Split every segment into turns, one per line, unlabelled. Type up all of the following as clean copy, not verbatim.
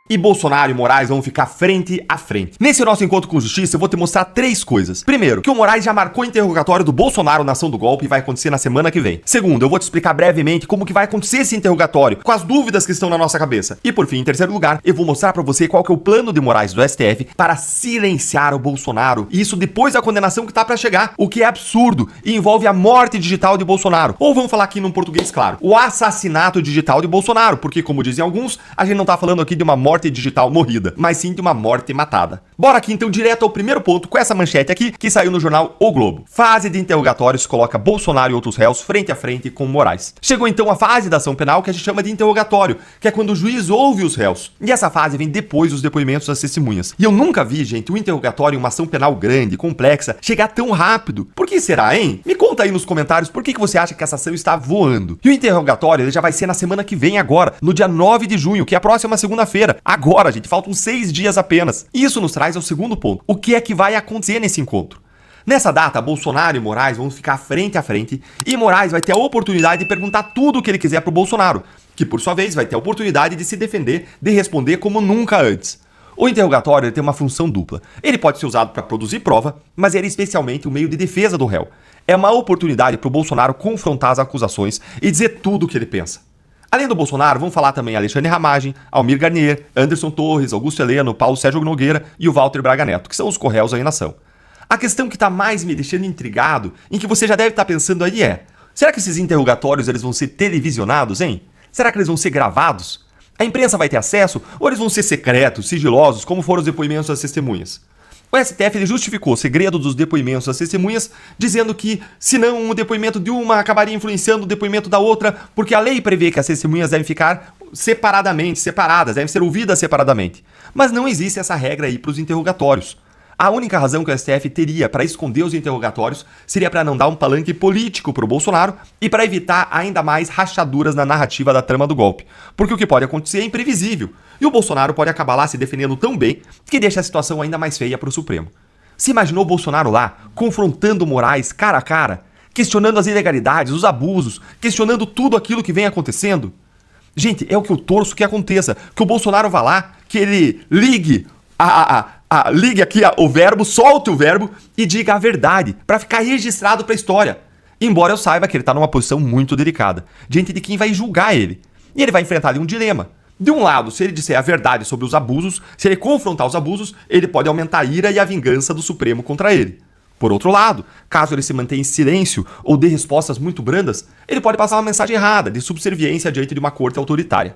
E Bolsonaro e Moraes vão ficar frente a frente. Nesse nosso encontro com justiça, eu vou te mostrar 3 coisas. Primeiro, que o Moraes já marcou o interrogatório do Bolsonaro na ação do golpe e vai acontecer na semana que vem. Segundo, eu vou te explicar brevemente como que vai acontecer esse interrogatório, com as dúvidas que estão na nossa cabeça. E por fim, em terceiro lugar, eu vou mostrar pra você qual que é o plano de Moraes do STF para silenciar o Bolsonaro. E isso depois da condenação que tá pra chegar, o que é absurdo e envolve a morte digital de Bolsonaro. Ou vamos falar aqui num português claro, o assassinato digital de Bolsonaro, porque como dizem alguns, a gente não tá falando aqui de uma morte digital morrida, mas sim de uma morte matada. Bora aqui então direto ao primeiro ponto com essa manchete aqui que saiu no jornal O Globo. Fase de interrogatórios coloca Bolsonaro e outros réus frente a frente com Moraes. Chegou então a fase da ação penal que a gente chama de interrogatório, que é quando o juiz ouve os réus. E essa fase vem depois dos depoimentos das testemunhas. E eu nunca vi, gente, um interrogatório em uma ação penal grande, complexa, chegar tão rápido. Por que será, hein? Me conta aí nos comentários por que você acha que essa ação está voando. E o interrogatório ele já vai ser na semana que vem agora, no dia 9 de junho, que é a próxima segunda-feira. Agora, gente, faltam 6 dias apenas. E isso nos traz ao segundo ponto. O que é que vai acontecer nesse encontro? Nessa data, Bolsonaro e Moraes vão ficar frente a frente e Moraes vai ter a oportunidade de perguntar tudo o que ele quiser pro Bolsonaro, que por sua vez vai ter a oportunidade de se defender, de responder como nunca antes. O interrogatório tem uma função dupla. Ele pode ser usado para produzir prova, mas ele é especialmente um meio de defesa do réu. É uma oportunidade para o Bolsonaro confrontar as acusações e dizer tudo o que ele pensa. Além do Bolsonaro, vão falar também Alexandre Ramagem, Almir Garnier, Anderson Torres, Augusto Heleno, Paulo Sérgio Nogueira e o Walter Braga Neto, que são os co-réus aí na ação. A questão que está mais me deixando intrigado, em que você já deve estar pensando aí é: será que esses interrogatórios eles vão ser televisionados, hein? Será que eles vão ser gravados? A imprensa vai ter acesso ou eles vão ser secretos, sigilosos, como foram os depoimentos das testemunhas? O STF ele justificou o segredo dos depoimentos das testemunhas, dizendo que, senão, o depoimento de uma acabaria influenciando o depoimento da outra, porque a lei prevê que as testemunhas devem ficar separadas, devem ser ouvidas separadamente. Mas não existe essa regra aí para os interrogatórios. A única razão que o STF teria para esconder os interrogatórios seria para não dar um palanque político para o Bolsonaro e para evitar ainda mais rachaduras na narrativa da trama do golpe. Porque o que pode acontecer é imprevisível, e o Bolsonaro pode acabar lá se defendendo tão bem que deixa a situação ainda mais feia para o Supremo. Se imaginou o Bolsonaro lá, confrontando Moraes cara a cara, questionando as ilegalidades, os abusos, questionando tudo aquilo que vem acontecendo? Gente, é o que eu torço que aconteça, que o Bolsonaro vá lá, que ele ligue ligue aqui o verbo, solte o verbo e diga a verdade, para ficar registrado para a história. Embora eu saiba que ele está numa posição muito delicada, diante de quem vai julgar ele. E ele vai enfrentar ali um dilema. De um lado, se ele disser a verdade sobre os abusos, se ele confrontar os abusos, ele pode aumentar a ira e a vingança do Supremo contra ele. Por outro lado, caso ele se mantenha em silêncio ou dê respostas muito brandas, ele pode passar uma mensagem errada de subserviência diante de uma corte autoritária.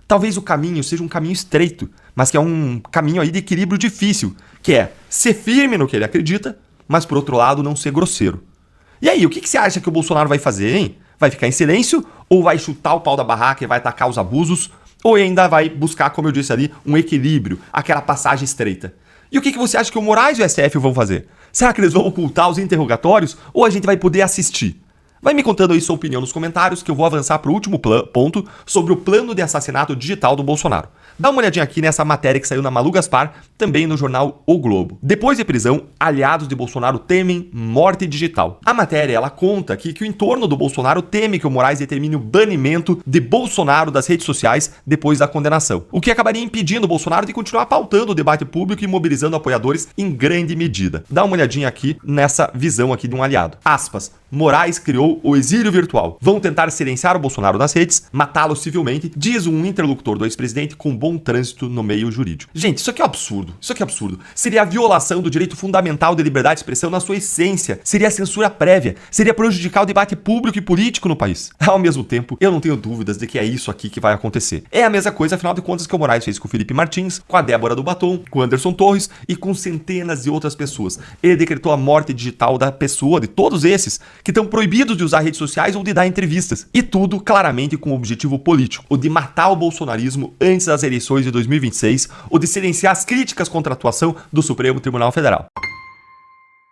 Talvez o caminho seja um caminho estreito, mas que é um caminho aí de equilíbrio difícil, que é ser firme no que ele acredita, mas por outro lado não ser grosseiro. E aí, o que você acha que o Bolsonaro vai fazer, hein? Vai ficar em silêncio ou vai chutar o pau da barraca e vai atacar os abusos? Ou ainda vai buscar, como eu disse ali, um equilíbrio, aquela passagem estreita? E o que você acha que o Moraes e o STF vão fazer? Será que eles vão ocultar os interrogatórios ou a gente vai poder assistir? Vai me contando aí sua opinião nos comentários que eu vou avançar para o último ponto sobre o plano de assassinato digital do Bolsonaro. Dá uma olhadinha aqui nessa matéria que saiu na Malu Gaspar, também no jornal O Globo. Depois de prisão, aliados de Bolsonaro temem morte digital. A matéria ela conta aqui que o entorno do Bolsonaro teme que o Moraes determine o banimento de Bolsonaro das redes sociais depois da condenação, o que acabaria impedindo o Bolsonaro de continuar pautando o debate público e mobilizando apoiadores em grande medida. Dá uma olhadinha aqui nessa visão aqui de um aliado. Aspas. Moraes criou o exílio virtual. Vão tentar silenciar o Bolsonaro nas redes, matá-lo civilmente, diz um interlocutor do ex-presidente com bom trânsito no meio jurídico. Gente, isso aqui é absurdo. Isso aqui é absurdo. Seria a violação do direito fundamental de liberdade de expressão na sua essência. Seria a censura prévia. Seria prejudicar o debate público e político no país. Ao mesmo tempo, eu não tenho dúvidas de que é isso aqui que vai acontecer. É a mesma coisa, afinal de contas, que o Moraes fez com o Felipe Martins, com a Débora do Batom, com o Anderson Torres e com centenas de outras pessoas. Ele decretou a morte digital da pessoa, de todos esses, que estão proibidos de usar redes sociais ou de dar entrevistas. E tudo claramente com o objetivo político, o de matar o bolsonarismo antes das eleições de 2026, ou de silenciar as críticas contra a atuação do Supremo Tribunal Federal.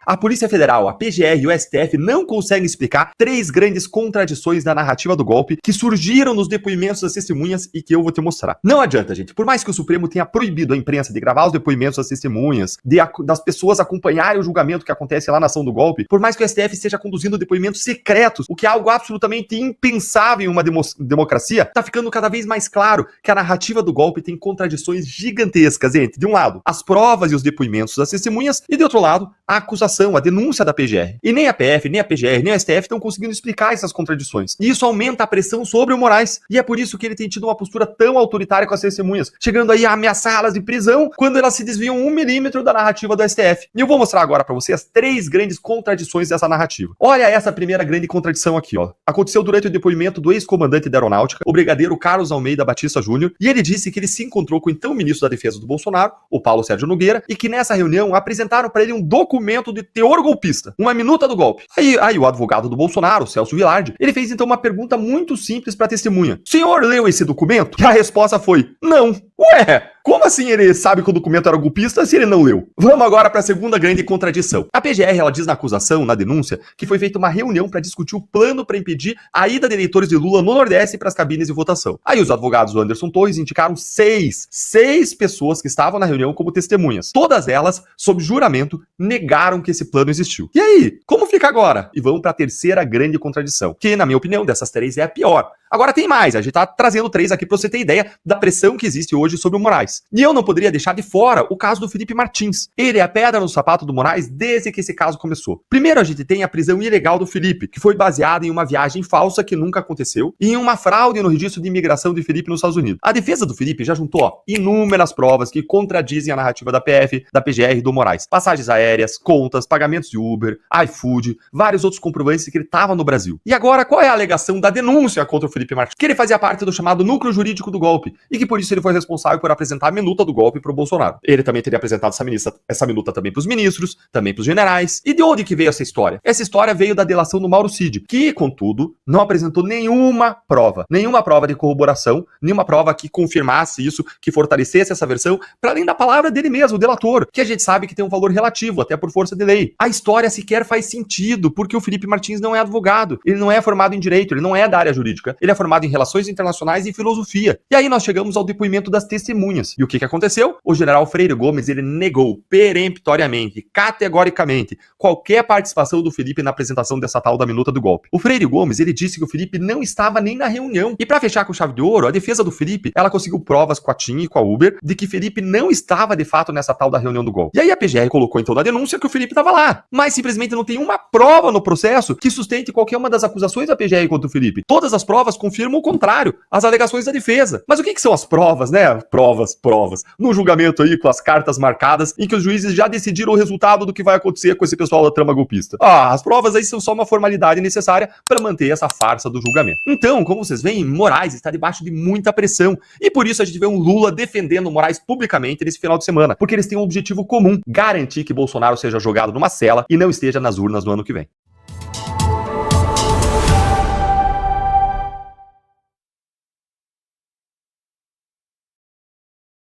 A Polícia Federal, a PGR e o STF não conseguem explicar três grandes contradições da narrativa do golpe que surgiram nos depoimentos das testemunhas e que eu vou te mostrar. Não adianta, gente. Por mais que o Supremo tenha proibido a imprensa de gravar os depoimentos das testemunhas, das pessoas acompanharem o julgamento que acontece lá na ação do golpe, por mais que o STF esteja conduzindo depoimentos secretos, o que é algo absolutamente impensável em uma democracia, tá ficando cada vez mais claro que a narrativa do golpe tem contradições gigantescas entre, de um lado, as provas e os depoimentos das testemunhas, e de outro lado, a acusação, a denúncia da PGR. E nem a PF, nem a PGR, nem a STF estão conseguindo explicar essas contradições. E isso aumenta a pressão sobre o Moraes, e é por isso que ele tem tido uma postura tão autoritária com as testemunhas, chegando aí a ameaçá-las de prisão quando elas se desviam 1 milímetro da narrativa do STF. E eu vou mostrar agora pra você as três grandes contradições dessa narrativa. Olha essa primeira grande contradição aqui, ó. Aconteceu durante o depoimento do ex-comandante da Aeronáutica, o brigadeiro Carlos Almeida Batista Júnior, e ele disse que ele se encontrou com o então ministro da Defesa do Bolsonaro, o Paulo Sérgio Nogueira, e que nessa reunião apresentaram para ele um documento de teor golpista, uma minuta do golpe. Aí o advogado do Bolsonaro, Celso Vilardi, ele fez então uma pergunta muito simples para a testemunha. O senhor leu esse documento? E a resposta foi, não. Ué, como assim ele sabe que o documento era golpista se ele não leu? Vamos agora para a segunda grande contradição. A PGR, ela diz na acusação, na denúncia, que foi feita uma reunião para discutir o plano para impedir a ida de eleitores de Lula no Nordeste para as cabines de votação. Aí os advogados do Anderson Torres indicaram seis pessoas que estavam na reunião como testemunhas. Todas elas, sob juramento, negaram que esse plano existiu. E aí, como fica agora? E vamos para a terceira grande contradição, que, na minha opinião, dessas três é a pior. Agora tem mais, a gente tá trazendo três aqui pra você ter ideia da pressão que existe hoje sobre o Moraes. E eu não poderia deixar de fora o caso do Felipe Martins. Ele é a pedra no sapato do Moraes desde que esse caso começou. Primeiro a gente tem a prisão ilegal do Felipe, que foi baseada em uma viagem falsa que nunca aconteceu e em uma fraude no registro de imigração de Felipe nos Estados Unidos. A defesa do Felipe já juntou inúmeras provas que contradizem a narrativa da PF, da PGR e do Moraes. Passagens aéreas, contas, pagamentos de Uber, iFood, vários outros comprovantes de que ele estava no Brasil. E agora, qual é a alegação da denúncia contra o Felipe Martins? Que ele fazia parte do chamado núcleo jurídico do golpe e que por isso ele foi responsável por apresentar a minuta do golpe pro Bolsonaro. Ele também teria apresentado essa minuta também pros ministros, também pros generais. E de onde que veio essa história? Essa história veio da delação do Mauro Cid, que, contudo, não apresentou nenhuma prova de corroboração, nenhuma prova que confirmasse isso, que fortalecesse essa versão, para além da palavra dele mesmo, o delator, que a gente sabe que tem um valor relativo, até por força de lei. A história sequer faz sentido, porque o Felipe Martins não é advogado, ele não é formado em direito, ele não é da área jurídica, ele é formado em relações internacionais e filosofia. E aí nós chegamos ao depoimento das testemunhas. E o que aconteceu? O general Freire Gomes, ele negou peremptoriamente, categoricamente, qualquer participação do Felipe na apresentação dessa tal da minuta do golpe. O Freire Gomes, ele disse que o Felipe não estava nem na reunião. E para fechar com chave de ouro, a defesa do Felipe, ela conseguiu provas com a TIM e com a Uber de que Felipe não estava de fato nessa tal da reunião do golpe. E aí a PGR colocou então na denúncia que o Felipe estava lá. Mas simplesmente não tem uma prova no processo que sustente qualquer uma das acusações da PGR contra o Felipe. Todas as provas confirmam o contrário, as alegações da defesa. Mas o que são as provas, né? Provas. No julgamento aí, com as cartas marcadas, em que os juízes já decidiram o resultado do que vai acontecer com esse pessoal da trama golpista. As provas aí são só uma formalidade necessária para manter essa farsa do julgamento. Então, como vocês veem, Moraes está debaixo de muita pressão. E por isso a gente vê um Lula defendendo Moraes publicamente nesse final de semana. Porque eles têm um objetivo comum: garantir que Bolsonaro seja jogado numa cela e não esteja nas urnas no ano que vem.